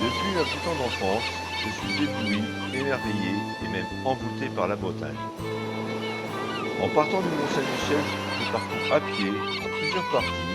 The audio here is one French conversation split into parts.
Depuis ma plus tendre enfance, je suis ébloui, émerveillé et même envoûté par la Bretagne. En partant du Mont-Saint-Michel, je parcours à pied, en plusieurs parties,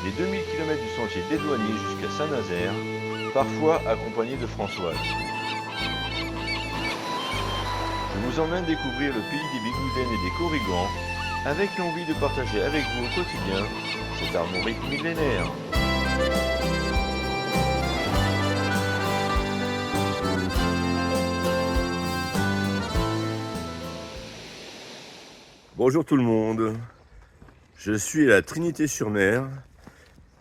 les 2000 km du sentier des Douaniers jusqu'à Saint-Nazaire, parfois accompagné de Françoise. Je vous emmène découvrir le pays des Bigoudènes et des Corrigans, avec l'envie de partager avec vous au quotidien cette armorique millénaire. Bonjour tout le monde, je suis à la Trinité-sur-Mer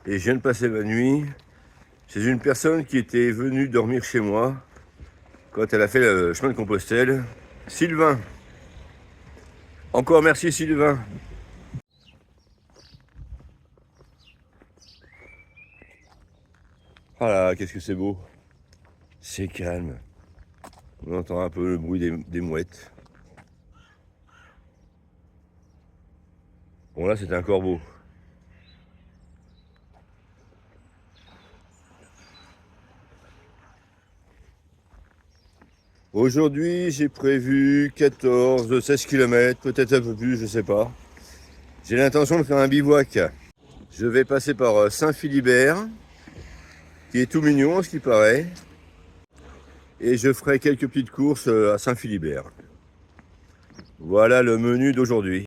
et je viens de passer ma nuit chez une personne qui était venue dormir chez moi quand elle a fait le chemin de Compostelle, Sylvain. Encore merci Sylvain. Ah là, qu'est-ce que c'est beau. C'est calme. On entend un peu le bruit des mouettes. Bon là, c'était un corbeau. Aujourd'hui, j'ai prévu 14-16 km, peut-être un peu plus, je sais pas. J'ai l'intention de faire un bivouac. Je vais passer par Saint-Philibert, qui est tout mignon, à ce qui paraît. Et je ferai quelques petites courses à Saint-Philibert. Voilà le menu d'aujourd'hui.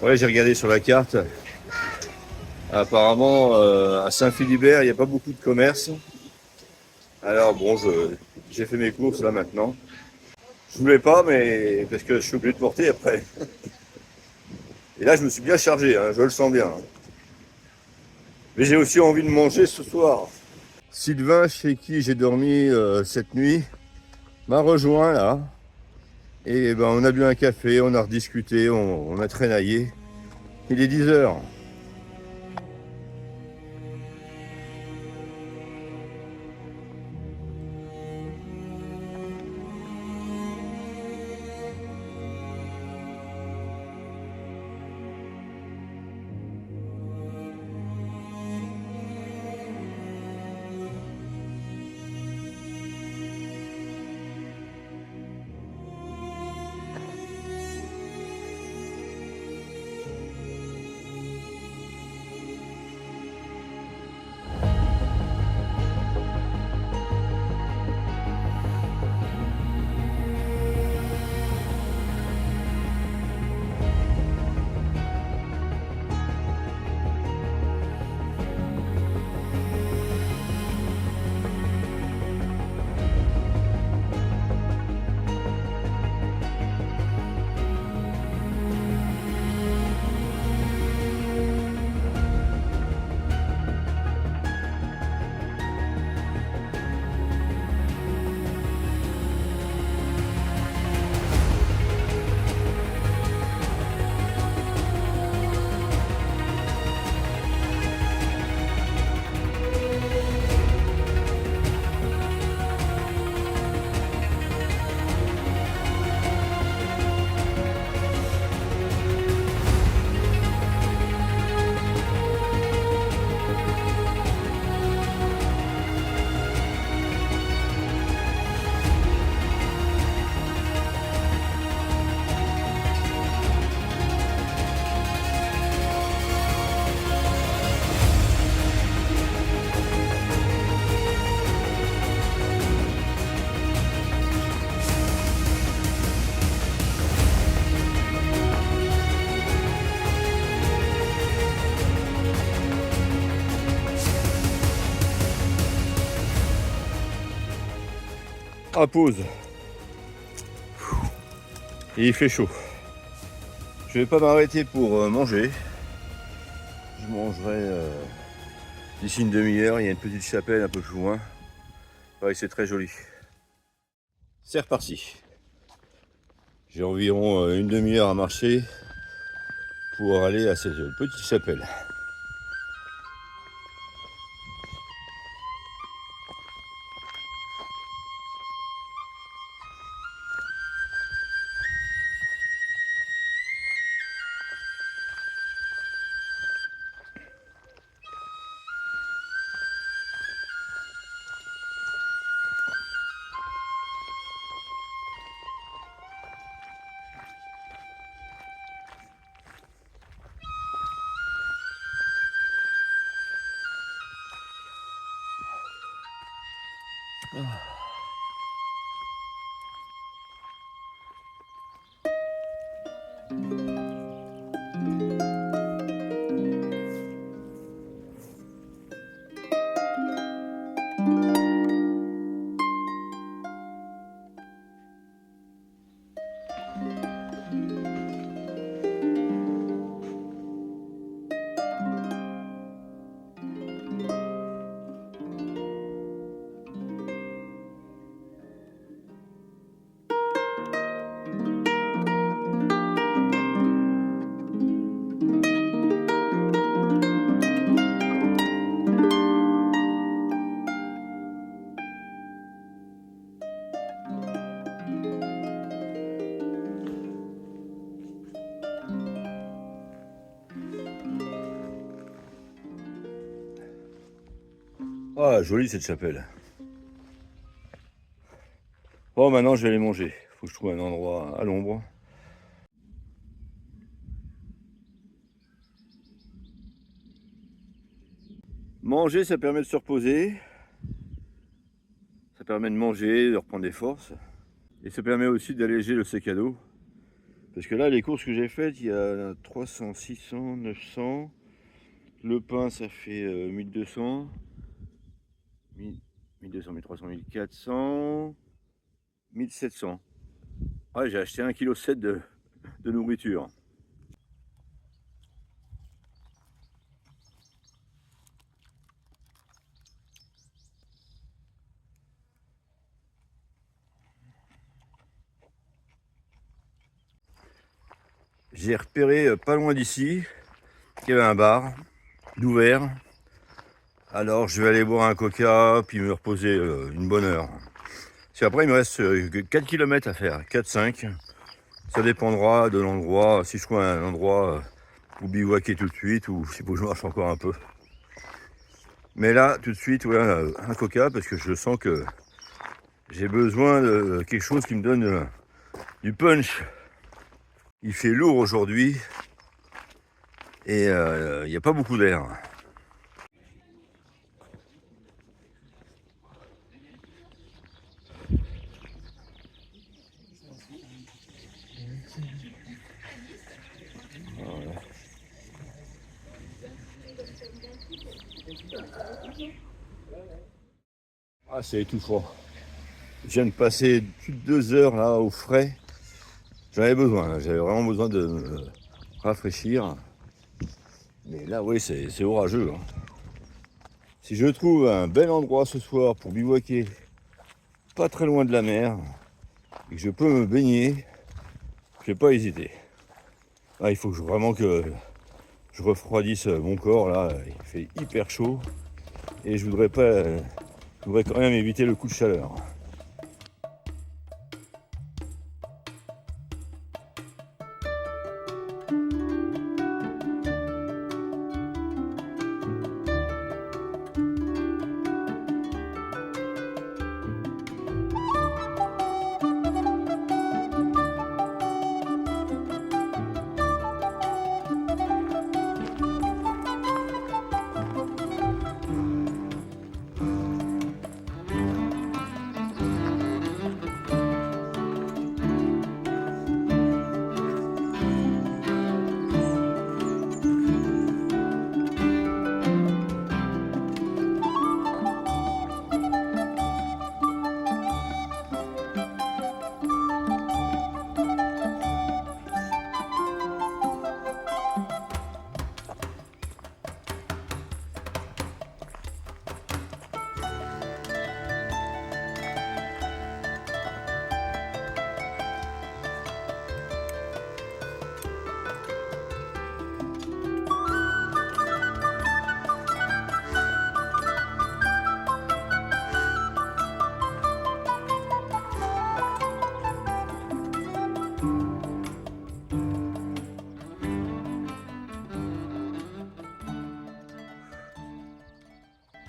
Ouais, j'ai regardé sur la carte. Apparemment, à Saint-Philibert, il n'y a pas beaucoup de commerce. Alors bon, j'ai fait mes courses là maintenant. Je voulais pas, mais parce que je suis obligé de porter après. Et là, je me suis bien chargé, hein, je le sens bien. Mais j'ai aussi envie de manger ce soir. Sylvain, chez qui j'ai dormi cette nuit, m'a rejoint là. Et ben, on a bu un café, on a rediscuté, on a traînaillé. Il est 10h. À pause. Et il fait chaud. Je vais pas m'arrêter pour manger. Je mangerai d'ici une demi-heure. Il y a une petite chapelle un peu plus loin. Pareil, c'est très joli. C'est reparti. J'ai environ une demi-heure à marcher pour aller à cette petite chapelle. Ah, jolie cette chapelle. Bon, maintenant je vais aller manger. Faut que je trouve un endroit à l'ombre. Manger, ça permet de se reposer. Ça permet de manger, de reprendre des forces. Et ça permet aussi d'alléger le sac à dos. Parce que là, les courses que j'ai faites, il y a 300, 600, 900. Le pain, ça fait 1200. 1200, 1300, 1400. 1700. Ouais, j'ai acheté 1,7 kg de nourriture. J'ai repéré pas loin d'ici qu'il y avait un bar d'ouvert. Alors je vais aller boire un coca puis me reposer une bonne heure. Puis après il me reste 4 km à faire, 4-5. Ça dépendra de l'endroit, si je trouve un endroit pour bivouaquer tout de suite ou si faut que je marche encore un peu. Mais là tout de suite voilà, un coca parce que je sens que j'ai besoin de quelque chose qui me donne du punch. Il fait lourd aujourd'hui et il n'y a pas beaucoup d'air. Ah, c'est étouffant. Je viens de passer plus de 2 heures là au frais. J'en avais besoin, j'avais vraiment besoin de me rafraîchir. Mais là, oui, c'est orageux. Hein. Si je trouve un bel endroit ce soir pour bivouaquer, pas très loin de la mer, et que je peux me baigner, je vais pas hésiter. Ah, il faut vraiment que je refroidisse mon corps là, il fait hyper chaud et je voudrais quand même éviter le coup de chaleur.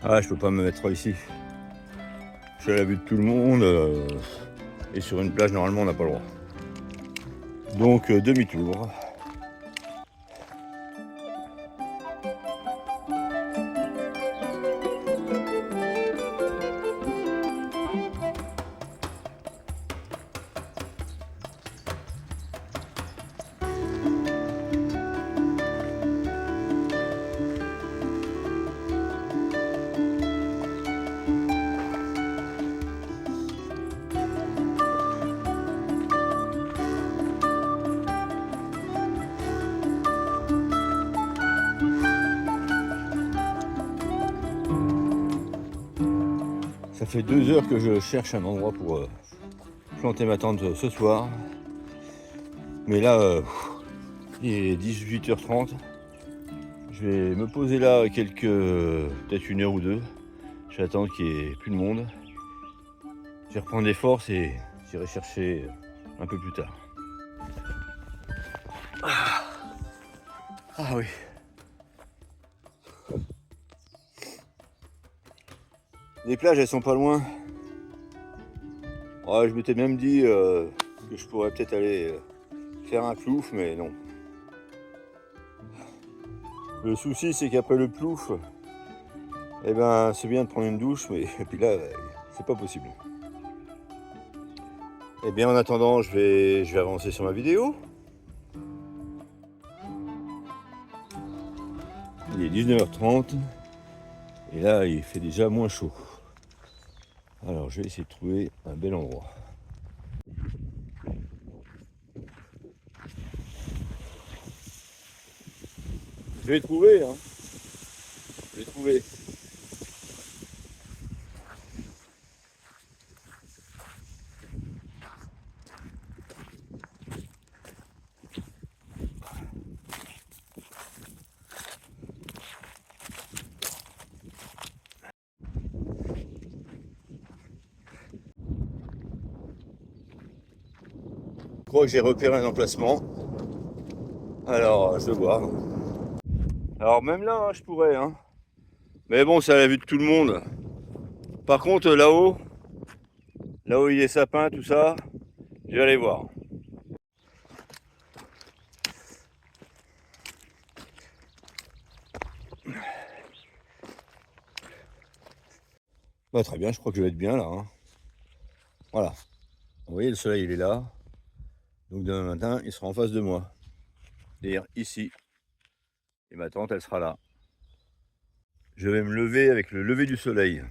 Ah, je peux pas me mettre ici. Je suis à la vue de tout le monde. Et sur une plage, normalement, on n'a pas le droit. Donc, demi-tour. Ça fait 2 heures que je cherche un endroit pour planter ma tente ce soir. Mais là, il est 18h30. Je vais me poser là peut-être 1 heure ou 2. J'attends qu'il n'y ait plus de monde. Je vais reprendre des forces et j'irai chercher un peu plus tard. Ah oui. Les plages, elles sont pas loin. Ouais, je m'étais même dit que je pourrais peut-être aller faire un plouf, mais non. Le souci, c'est qu'après le plouf, eh ben, c'est bien de prendre une douche, mais et puis là, c'est pas possible. Eh bien, en attendant, je vais avancer sur ma vidéo. Il est 19h30 et là, il fait déjà moins chaud. Alors, je vais essayer de trouver un bel endroit. Je vais trouver, hein. Je vais trouver. Je crois que j'ai repéré un emplacement. Alors, je vais voir. Alors, même là, hein, je pourrais, hein. Mais bon, c'est à la vue de tout le monde. Par contre, là-haut, il y a les sapins, tout ça, je vais aller voir. Bah, très bien, je crois que je vais être bien là, hein. Voilà. Vous voyez, le soleil, il est là. Donc demain matin, il sera en face de moi. C'est-à-dire ici. Et ma tente, elle sera là. Je vais me lever avec le lever du soleil.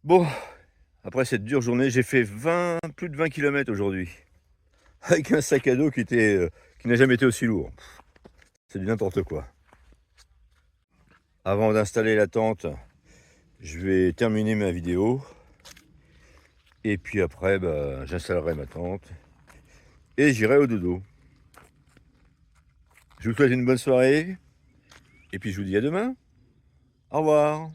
Bon, après cette dure journée, j'ai fait plus de 20 km aujourd'hui. Avec un sac à dos qui n'a jamais été aussi lourd. C'est du n'importe quoi. Avant d'installer la tente, je vais terminer ma vidéo. Et puis après, bah, j'installerai ma tente. Et j'irai au dodo. Je vous souhaite une bonne soirée. Et puis je vous dis à demain. Au revoir.